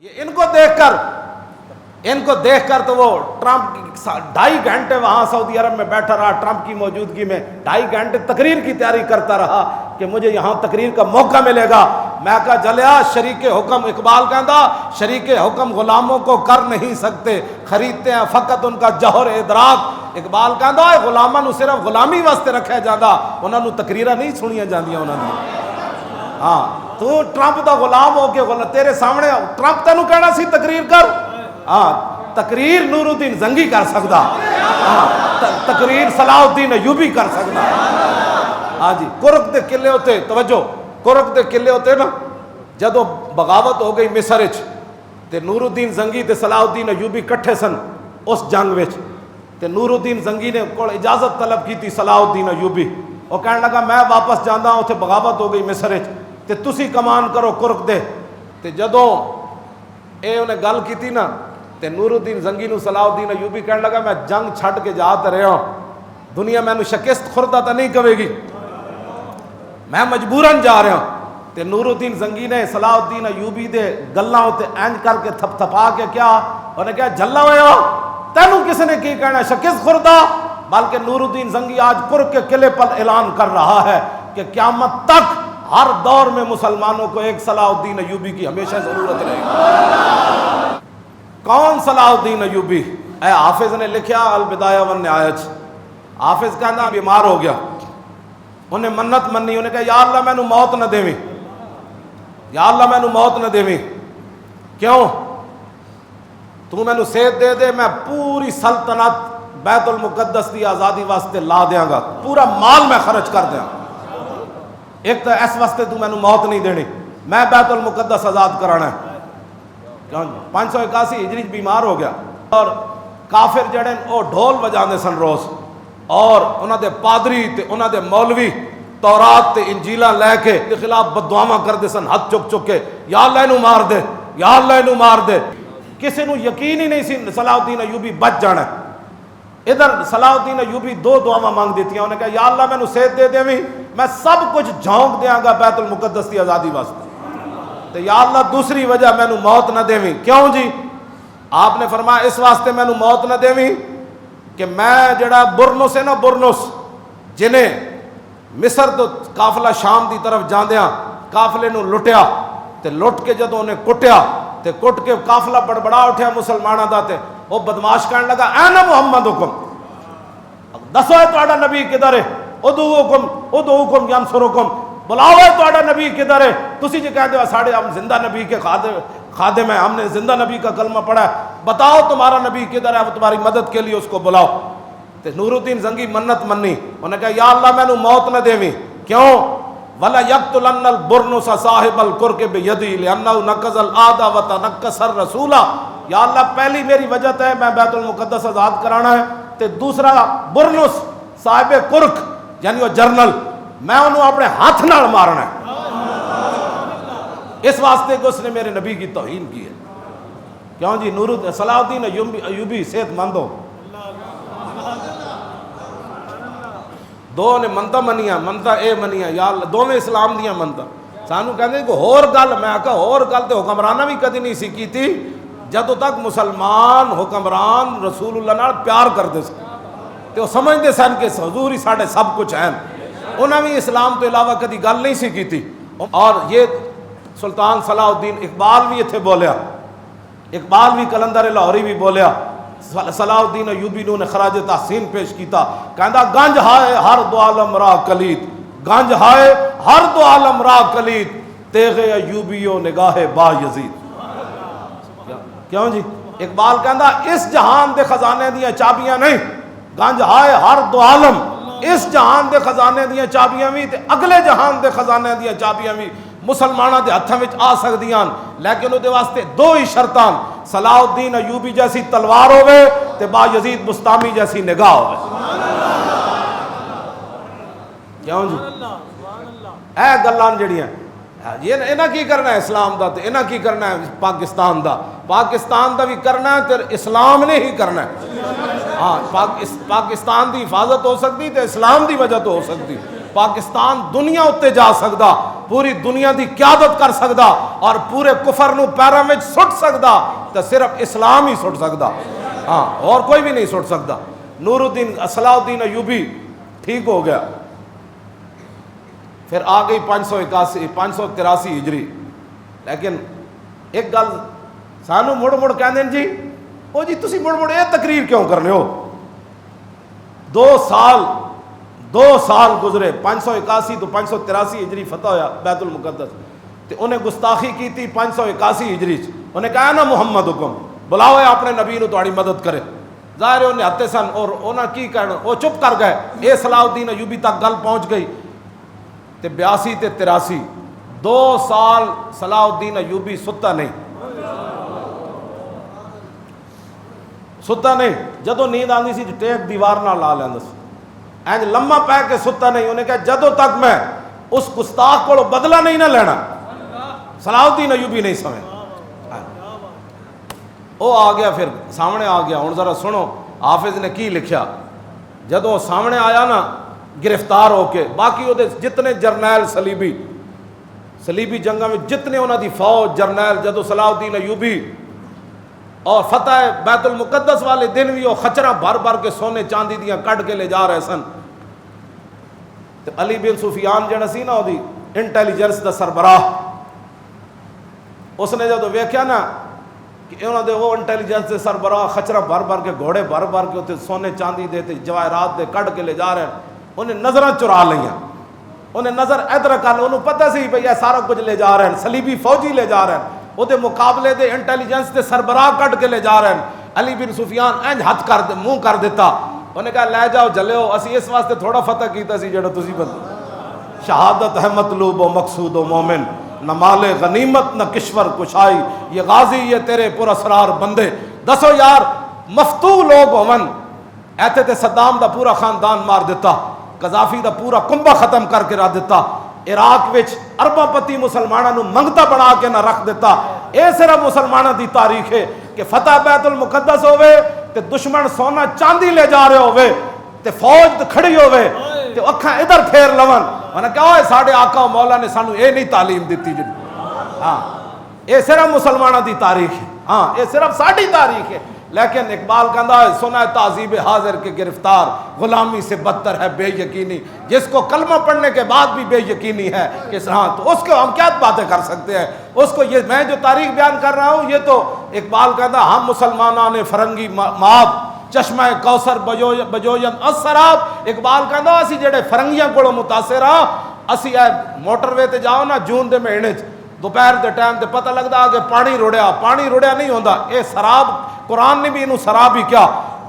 ان کو دیکھ کر تو وہ ٹرمپ 2.5 گھنٹے وہاں سعودی عرب میں بیٹھا رہا، ٹرمپ کی موجودگی میں 2.5 گھنٹے تقریر کی تیاری کرتا رہا کہ مجھے یہاں تقریر کا موقع ملے گا۔ میں کہا جلیا شریک حکم، اقبال کہندا شریک حکم غلاموں کو کر نہیں سکتے، خریدتے ہیں فقط ان کا جوہر ادراک۔ اقبال کہندا غلاماں نو صرف غلامی واسطے رکھا جاندا، انہاں نو تقریراں نہیں سنیاں جاندیاں انہاں دی۔ ہاں تو ٹرمپ دا غلام ہو کے تیرے سامنے ٹرمپ تینوں کہنا سی تقریر کر، ہاں تقریر نور الدین زنگی کر سکدا، ہاں تقریر صلاح الدین ایوبی کر سکدا۔ ہاں جی کرک دے قلعے ہوتے، توجہ کرک دے قلعے ہوتے نا، جدو بغاوت ہو گئی مصر وچ تے نور الدین زنگی تے صلاح الدین ایوبی کٹھے سن اس جنگ وچ، تے نور الدین زنگی نے کول اجازت طلب کی تھی صلاح الدین ایوبی، وہ کہنے لگا میں واپس جانا ہوں، اتنے بغاوت ہو گئی مصر وچ تے تسی کمان کرو کرک دے۔ تے جدوں اے انہیں گل کی تھی نا تے نور الدین زنگی نو صلاح الدین ایوبی کہنے لگا میں جنگ چھڈ کے جا تے رہا ہوں، دنیا میں نو شکست خوردہ تا نہیں کہے گی، میں مجبوراً جا رہا ہوں۔ تے نور الدین زنگی نے صلاح الدین ایوبی دے گلاں تے اینج کر کے تھپ تھپا کے کیا انہیں کہا جھلا ہویا تینوں کس نے کی کہنا شکست خوردہ، بلکہ نور الدین زنگی آج کرک کے قلعے پر اعلان کر رہا ہے کہ قیامت تک ہر دور میں مسلمانوں کو ایک صلاح الدین ایوبی کی ہمیشہ ضرورت رہے گی۔ کون صلاح الدین ایوبی؟ اے حافظ نے لکھیا البدایہ والنہایہ، حافظ کہنا بیمار ہو گیا، انہیں منت منی، انہیں کہا یا اللہ میں نو موت نہ دیویں، یا اللہ میں نو موت نہ دیویں، کیوں؟ تو میں نو صحت دے دے میں پوری سلطنت بیت المقدس کی آزادی واسطے لا دیاں گا، پورا مال میں خرچ کر دیاں، ایک تو اس واسطے تو میں نو موت نہیں دینی، میں بیت المقدس آزاد کرانا ہے۔ 581 ہجری بیمار ہو گیا، اور کافر جڑے وہ ڈھول بجاندے سن روز، اور انہاں دے پادری تے انہاں دے مولوی تورات تے انجیلاں لے کے خلاف بددعاواں کردے سن ہاتھ چک چک کے، یا اللہ انہوں مار دے، یا اللہ انہوں مار دے۔ کسی نو یقین ہی نہیں سی صلاح الدین ایوبی بچ جانا ہے۔ ادھر صلاح الدین ایوبی 2 دعاواں مانگ دیتی ہیں، انہیں کہا یا اللہ میں نو صحت دے دیویں، میں سب کچھ جھونک دیاں گا بیت المقدس کی آزادی واسطے، تو یا اللہ دوسری وجہ میں نو موت نہ دیویں۔ کیوں جی؟ آپ نے فرمایا اس واسطے میں نو موت نہ دیویں کہ میں جڑا برنس ہے نا، برنس جنہیں مصر تو قافلہ شام دی طرف جاندیاں قافلے نو لٹیا، تے لٹ کے جدوں انہیں کٹیا تے کٹ کے قافلہ بڑبڑا اٹھیا مسلماناں دا، تے وہ بدماش کہنے لگا اے محمد حکم دسو ہے تہاڈا نبی کدھر ہے، ادعوکم ینصرکم، بلاؤ ہے تہاڈا نبی کدھر ہے، تسی جی کہتے ہو ساڑھے ہم زندہ نبی کے خادم ہیں، ہم نے زندہ نبی کا کلمہ پڑھا ہے، بتاؤ تمہارا نبی کدھر ہے، وہ تمہاری مدد کے لیے اس کو بلاؤ۔ تے نور الدین زنگی منت منی، انہیں کہا یا اللہ میں نو موت نہ دیویں، کیوں؟ وَلَا يَقْتُلَنَّ الْبُرْنُسَ صَاحِبَ الْقُرْقِ بِيَدِهِ لِأَنَّهُ نَقَضَ الْعَادَةَ وَتَنَكَّسَ الرَّسُولَ۔ یا اللہ پہلی میری وجہ ہے میں بیت المقدس آزاد کرانا ہے، تے دوسرا برنس صاحب کرک یعنی وہ جرنل میں انہوں اپنے ہاتھ نال مارنا ہے، اس واسطے کہ اس نے میرے نبی کی توہین کی ہے۔ کیوں جی؟ صلاح الدین ایوبی صحت مند ہو، 2 نے منتا منیاں، منتا اے منیاں، یا اللہ دونوں اسلام دیاں منتا۔ سانو کہتے ہیں کہ اور گل، میں کہا اور گل تے حکمرانہ بھی کدی نہیں سی کی تھی، جدوں تک مسلمان حکمران رسول اللہ نال پیار کرتے سن تے وہ سمجھتے سن کہ حضور ہی ساڈے سب کچھ ہیں، انہاں بھی اسلام تو علاوہ کدی گل نہیں سی کی تھی۔ اور یہ سلطان صلاح الدین اقبال بھی اتھے بولیا، اقبال بھی کلندر لاہوری بھی بولیا، صلاح الدین ایوبی نے خراج تحسین پیش کیتا، کہندا گنج ہائے ہر دو عالم را کلید، گنج ہائے ہر دو عالم را کلید، تیغ ایوبیو نگاہ با یزید۔ کیوں جی؟ اقبال کہندا اس جہان دے خزانے دیاں چابیاں نہیں، گنج ہائے ہر دو عالم، اس جہان دے خزانے دیاں چابیاں بھی تے اگلے جہان دے خزانے دیاں چابیاں بھی مسلمانہ دے ہتھاں وچ آ سکدیاں، لیکن دے واسطے 2 ہی شرطاں، صلاح الدین ایوبی جیسی تلوار ہوئے تے با یزید بستامی جیسی نگاہ ہوئے۔ کیوں جی؟ اے گلان جڑیاں یہ انہاں کی کرنا ہے اسلام دا، تے انہاں کی کرنا ہے پاکستان دا، پاکستان دا بھی کرنا ہے تے اسلام نے ہی کرنا ہے۔ ہاں پاکستان دی حفاظت ہو سکتی تے اسلام دی وجہ تو ہو سکتی۔ پاکستان دنیا اتنے جا سکتا, پوری دنیا دی قیادت کر سکتا اور پورے کفر نو پیراں وچ سٹ سکتا, تو صرف اسلام ہی سٹ سکتا, ہاں اور کوئی بھی نہیں سٹ سکتا. نور الدین صلاح الدین ایوبی ٹھیک ہو گیا, پھر آ گئی 583 ہجری. لیکن ایک گل سانو مڑ مڑ کہندے جی او جی تسی مڑ مڑ یہ تقریر کیوں کرنے ہو. 2 سال گزرے, 581 تو 583 ہجری فتح ہویا بیت المقدس, تے انہیں گستاخی کی تھی 581 ہجری چ. انہیں کہا نا محمد حکم بلاؤ اپنے نبی نو تہاڈی مدد کرے. ظاہر ہے انہیں ہتے سن اور انہاں کی کہنا, وہ چپ کر گئے. اے صلاح الدین ایوبی تک گل پہنچ گئی. تے 82 تے 83 2 سال صلاح الدین ایوبی ستا نہیں, ستا نہیں. جدو نیند آندی سی ٹیک دیوار نہ لا لیندا سی, اینج لمما پے کے ستا نہیں. انہیں کہا جدو تک میں اس گستاخ کو بدلہ نہیں نہ لینا, صلاح الدین ایوبی نہیں سمجھ. وہ آ گیا, پھر سامنے آ گیا. ہن ذرا سنو حافظ نے کی لکھیا. جدو سامنے آیا نا گرفتار ہو کے, باقی وہ جتنے جرنیل صلیبی جنگاں میں جتنے انہوں دی فوج جرنیل, جدو صلاح الدین ایوبی اور فتح بیت المقدس والے دن بھی وہ خچراں بھر بھر کے سونے چاندی دیاں کٹ کے لے جا رہے سن. تو علی بن سفیان جڑا سی نا وہ انٹیلیجنس دا سربراہ, اس نے جدو ویکھیا نا کہ انہوں دے وہ انٹیلیجنس دے سربراہ خچرا بھر بھر کے گھوڑے بھر بھر کے اتنے سونے چاندی دے تے جواہرات دے کٹ کے لے جا رہے ہیں, انہیں نظراں چرا لئیاں. انہیں نظر ادھر کر لو, انہوں پتہ سی بھئی یہ سارا کچھ لے جا رہے ہیں, صلیبی فوجی لے جا رہے ہیں, وہ دے مقابلے دے انٹیلیجنس دے سربراہ کٹ کے لے جا رہے ہیں. علی بن سفیان اینج ہاتھ کر دے منہ کر دیتا. انہیں کہا لے جاؤ جلے ہو, اسی اس واسطے تھوڑا فتح کیتا سی جڑا تسی بندے. شہادت ہے مطلوب و مقصود و مومن, نہ مال غنیمت نہ کشور کشائی, یہ غازی یہ تیرے پر اسرار بندے. دسو یار مفتو لوگ ہومن ایتھے تے صدام دا پورا خاندان مار دیتا, قذافی دا پورا کنبہ ختم کر کے رکھ دیتا, عراق وچ ارباں پتی مسلماناں نو منگتا بنا کے نہ رکھ دیتا. اے صرف مسلماناں دی تاریخ ہے کہ فتح بیت المقدس ہوئے تے دشمن سونا چاندی لے جا رہے ہوئے تے فوج کھڑی ہوئے تے اکھاں ادھر پھیر لون. انہاں کہا اے ساڈے آقا و مولا نے سانو اے نہیں تعلیم دیتی جی. ہاں اے صرف مسلماناں دی تاریخ ہے, ہاں اے صرف ساڈی تاریخ ہے. لیکن اقبال کہندا ہے سنا ہے تہذیب حاضر کے گرفتار, غلامی سے بدتر ہے بے یقینی. جس کو کلمہ پڑھنے کے بعد بھی بے یقینی ہے کہ ہاں, تو اس کو ہم کیا باتیں کر سکتے ہیں. اس کو یہ میں جو تاریخ بیان کر رہا ہوں, یہ تو اقبال کہندا ہم مسلمانوں نے فرنگی ماب چشمہ کوثر بجوین السراب. اقبال کہندا اسی جڑے فرنگیاں کولوں متاثر ہاں, اسی اے موٹر وے تے جاؤ نا جون دے مہینے دوپہر دے ٹائم تے پتہ لگدا کہ پانی رڑیا نہیں ہوندا. اے سراب, قرآن نے بھی انہوں سراب ہی کیا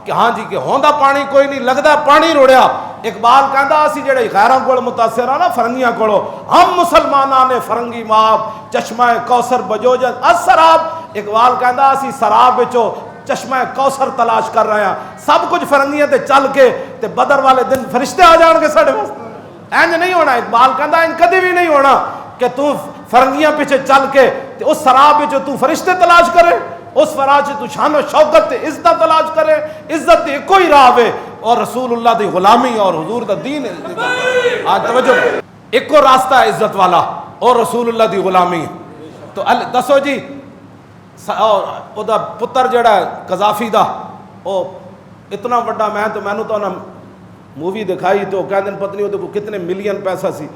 کہ ہاں جی کہ ہوندا پانی کوئی نہیں, لگدا پانی رڑیا. اقبال کہندا اسی جڑے غیراں کول متاثر ہاں نا فرنگیاں کولوں, ہم مسلماناں نے فرنگی ماب چشمہ کوثر بجوجن السراب. اقبال کہندا اسی سراب وچوں چشمہ کوثر تلاش کر رہے ہیں. سب کچھ فرنگیاں تے چل کے تے بدر والے دن فرشتے آ جان گے ساڈے واسطے. اینج نہیں ہونا. اقبال کہندا ان کدی بھی نہیں ہونا کہ تو فرنگیاں پیچھے چل کے تے اس سراب وچ تو فرشتے تلاش کرے, اس فراج تو شان و شوکت تے عزت تلاش کرے. عزت تے کوئی راہ ہے اور رسول اللہ دی غلامی اور حضور دا دین ہے. آج توجہ, ایک راستہ ہے عزت والا اور رسول اللہ دی غلامی. تو دسو جی او دا پتر جڑا ہے قذافی دا, او اتنا بڑا, مینوں تو نا مووی دکھائی تو کہندے پتہ نہیں وہ کتنے ملین پیسہ سی,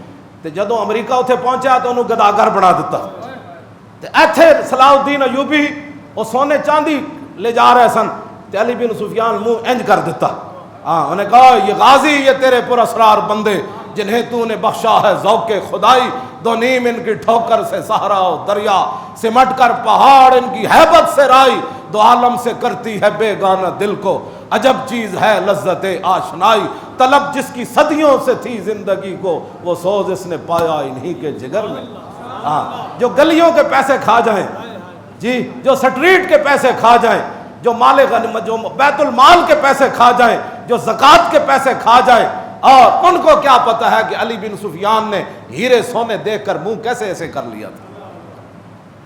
تے جدوں امریکہ اتھے پہنچا تو انہوں گداگر بنا دیتا. تے ایتھے صلاح الدین ایوبی وہ سونے چاندی لے جا رہے سن, تے علی بن سفیان منہ انج کر دیتا. ہاں انہیں کہا یہ غازی یہ تیرے پر اسرار بندے, جنہیں تو نے بخشا ہے ذوق خدائی. دو نیم ان کی ٹھوکر سے صحرا و دریا, سمٹ کر پہاڑ ان کی ہیبت سے رائی. دو عالم سے کرتی ہے بے گانا دل کو, عجب چیز ہے لذت آشنائی. طلب جس کی صدیوں سے تھی زندگی کو, وہ سوز اس نے پایا انہی کے جگر میں. ہاں جو گلیوں کے پیسے کھا جائیں جی, جو سٹریٹ کے پیسے کھا جائیں, جو مال غنیمت, جو بیت المال کے پیسے کھا جائیں, جو زکوٰۃ کے پیسے کھا جائیں, اور ان کو کیا پتہ ہے کہ علی بن سفیان نے ہیرے سونے دیکھ کر منہ کیسے ایسے کر لیا تھا.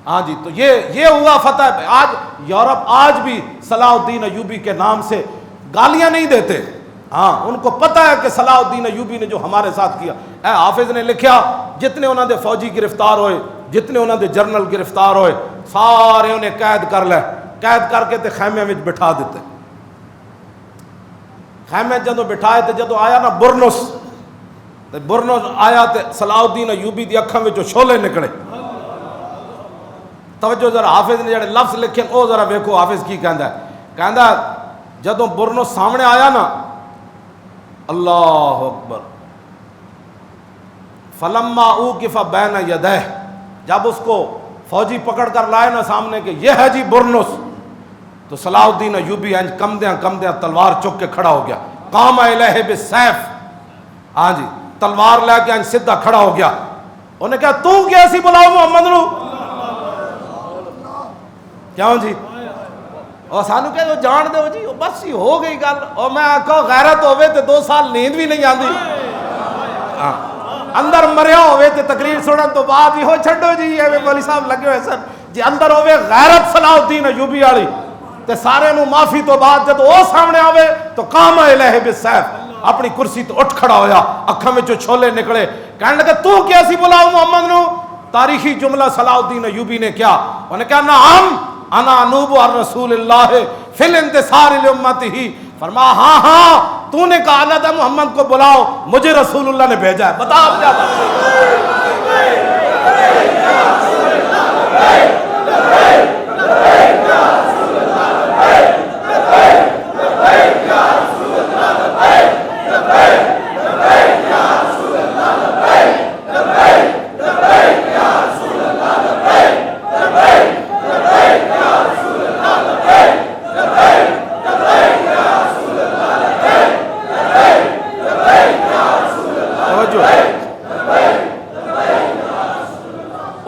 ہاں جی, تو یہ ہوا فتح. آج یورپ آج بھی صلاح الدین ایوبی کے نام سے گالیاں نہیں دیتے, ہاں ان کو پتہ ہے کہ صلاح الدین ایوبی نے جو ہمارے ساتھ کیا. اے حافظ نے لکھیا جتنے انہوں نے فوجی گرفتار ہوئے, جتنے انہوں نے جرنل گرفتار ہوئے, سارے انہیں قید کر لے, قید کر کے تے خیمے میں بٹھا دیتے. خیمے جدوں بٹھائے تے جدوں آیا نا برنس آیا تے صلاح الدین ایوبی دی اکھاں وچوں شولے نکلے. توجہ ذرا, حافظ نے جڑے لفظ لکھے او ذرا ویکھو حافظ کی کہندا ہے. کہندا جدوں برنس سامنے آیا نا, اللہ اکبر, فلما اوقف بین یدہ, جب اس کو فوجی پکڑ کر لائے نا سامنے کہ یہ ہے جی برنس, تو صلاح الدین ایوبی انج کمدیاں تلوار چک کے کھڑا ہو گیا. قام الیہ بالسیف, ہاں جی تلوار لے کے انج سیدھا کھڑا ہو گیا. انہیں کہا تو کیسی بلاؤ محمد نو, کیوں جی, اور سانو کہ جان دو جی بس ہی ہو گئی گل. اور میں آکھا غیرت ہوئے تے 2 سال نیند بھی نہیں آندی, اندر مریا ہوئے تے تقریر سنن تو بعد ہی ہو چھڈو جی ایویں مولی صاحب لگے ہوئے سن جی, اندر ہوئے غیرت صلاح الدین ایوبی والی تے سارے نو معافی تو بعد جب وہ سامنے آوے تو قام الیہ بالسیف, اپنی کرسی تو اٹھ کھڑا ہویا, اکھاں وچوں چھولے نکلے. کہنے لگا تو کیسی بلاؤ محمد نو. تاریخی جملہ صلاح الدین ایوبی نے کیا, انہوں نے کہا نعم انا انوب عن رسول اللہ فی الانتصار لامتہ, فرمایا ہاں تو نے کہا اللہ تعالی محمد کو بلاؤ, مجھے رسول اللہ نے بھیجا ہے. بتا آپ کیا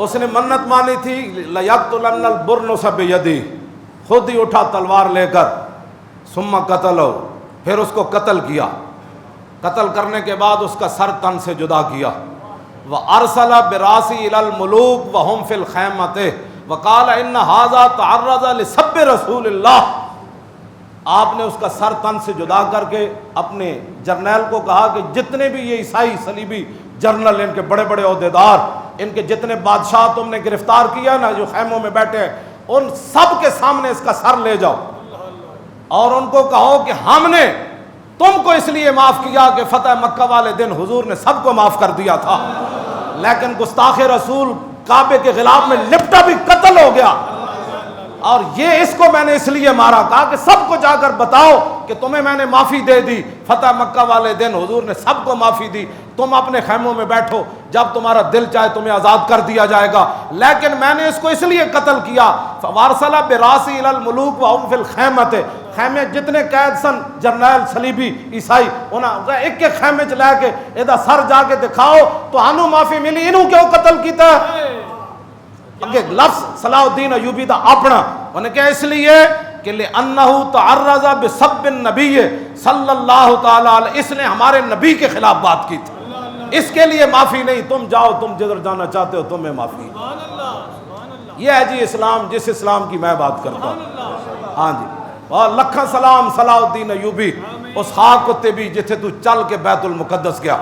اس نے منت مانی تھی لَيَقْتُلَنَّ الْبُرْنُسَ بِيَدِهِ, خود ہی اٹھا تلوار لے کر, ثم قتلہ, پھر اس کو قتل کیا. قتل کرنے کے بعد اس کا سر تن سے جدا کیا. وَأَرْسَلَ بِرَاسِهِ إِلَى الْمُلُوكِ وَهُمْ فِي الْخَيْمَةِ وَقَالَ إِنَّ هَذَا تَعَرَّضَ لِسَبِّ رَسُولِ اللَّهِ. آپ نے اس کا سر تن سے جدا کر کے اپنے جرنیل کو کہا کہ جتنے بھی یہ عیسائی صلیبی جرنل, ان کے بڑے بڑے عہدیدار, ان کے جتنے بادشاہ تم نے گرفتار کیا نا جو خیموں میں بیٹھے ہیں, ان سب کے سامنے اس کا سر لے جاؤ اور ان کو کہو کہ ہم نے تم کو اس لیے معاف کیا کہ فتح مکہ والے دن حضور نے سب کو معاف کر دیا تھا, لیکن گستاخ رسول کعبے کے غلاف میں لپٹا بھی قتل ہو گیا, اور یہ اس کو میں نے اس لیے مارا, کہا کہ سب کو جا کر بتاؤ کہ تمہیں میں نے معافی دے دی, فتح مکہ والے دن حضور نے سب کو معافی دی, تم اپنے خیموں میں بیٹھو, جب تمہارا دل چاہے تمہیں آزاد کر دیا جائے گا. لیکن میں نے اس کو اس لیے قتل کیا. وارسلہ براسی الی الملوک وہم فی الخیمۃ, خیمے جتنے قید سن جرنیل صلیبی عیسائی, انہاں ایک ایک خیمے چ لے کے ادا سر جا کے دکھاؤ تو ہنو معافی ملی, انہوں کیوں قتل کیتا ہے. لفظ صلاح الدین ایوبی دا اپنا, انہوں نے کہا اس لیے کہ لِأَنَّهُ تَعَرَّضَ بِسَبِّ النَّبِيِّ صلی اللہ تعالی علیہ, اس نے ہمارے نبی کے خلاف بات کی تھی, اس کے لیے معافی نہیں. تم جاؤ, تم جدھر جانا چاہتے ہو, تمہیں معافی. یہ ہے جی اسلام, جس اسلام کی میں بات کرتا ہوں. ہاں جی, اور لکھاں سلام صلاح الدین ایوبی, اس خاک کتے بھی جتھے تو چل کے بیت المقدس گیا.